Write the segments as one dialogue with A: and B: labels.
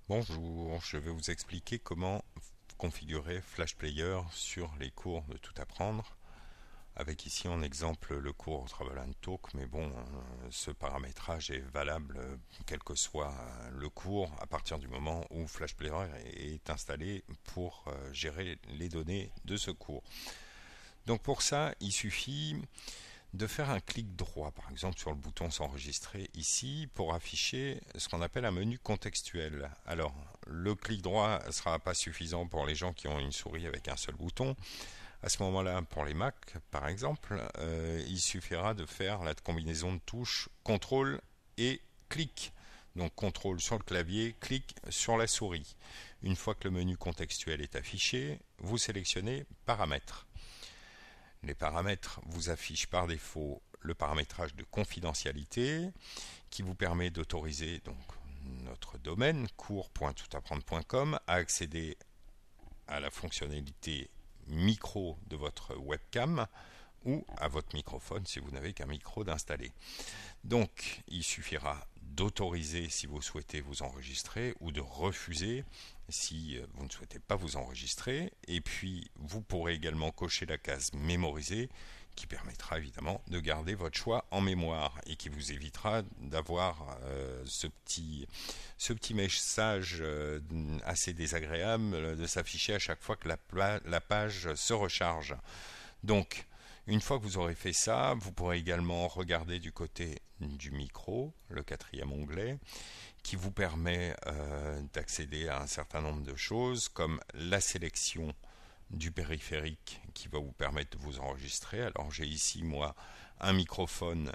A: Bonjour, je vais vous expliquer comment configurer Flash Player sur les cours de Tout apprendre, avec ici en exemple le cours Travel and Talk, mais bon, ce paramétrage est valable quel que soit le cours à partir du moment où Flash Player est installé pour gérer les données de ce cours. Donc pour ça, il suffit de faire un clic droit, par exemple sur le bouton s'enregistrer ici, pour afficher ce qu'on appelle un menu contextuel. Alors, le clic droit ne sera pas suffisant pour les gens qui ont une souris avec un seul bouton. À ce moment-là, pour les Mac, par exemple, il suffira de faire la combinaison de touches CTRL et clic. Donc CTRL sur le clavier, clic sur la souris. Une fois que le menu contextuel est affiché, vous sélectionnez Paramètres. Les paramètres vous affichent par défaut le paramétrage de confidentialité qui vous permet d'autoriser donc notre domaine cours.toutapprendre.com à accéder à la fonctionnalité micro de votre webcam ou à votre microphone si vous n'avez qu'un micro d'installer. Donc il suffira d'autoriser si vous souhaitez vous enregistrer ou de refuser si vous ne souhaitez pas vous enregistrer. Et puis vous pourrez également cocher la case mémoriser qui permettra évidemment de garder votre choix en mémoire et qui vous évitera d'avoir ce petit message assez désagréable de s'afficher à chaque fois que la page se recharge. Donc une fois que vous aurez fait ça, vous pourrez également regarder du côté du micro, le quatrième onglet, qui vous permet d'accéder à un certain nombre de choses, comme la sélection du périphérique qui va vous permettre de vous enregistrer. Alors j'ai ici moi un microphone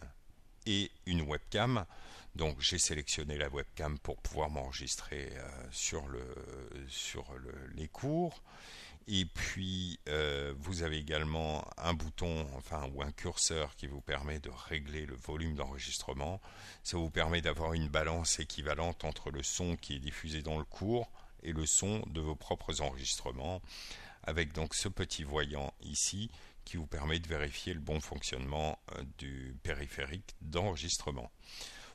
A: et une webcam. Donc j'ai sélectionné la webcam pour pouvoir m'enregistrer sur les cours. Et puis vous avez également un bouton, ou un curseur qui vous permet de régler le volume d'enregistrement. Ça vous permet d'avoir une balance équivalente entre le son qui est diffusé dans le cours et le son de vos propres enregistrements, avec donc ce petit voyant ici qui vous permet de vérifier le bon fonctionnement du périphérique d'enregistrement.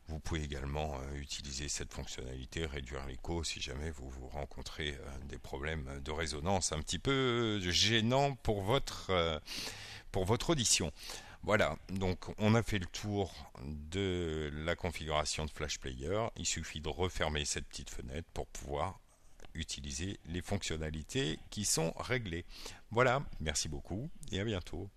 A: Vous pouvez également utiliser cette fonctionnalité, réduire l'écho si jamais vous rencontrez des problèmes de résonance un petit peu gênants pour votre audition. Voilà, donc on a fait le tour de la configuration de Flash Player. Il suffit de refermer cette petite fenêtre pour pouvoir utiliser les fonctionnalités qui sont réglées. Voilà, merci beaucoup et à bientôt.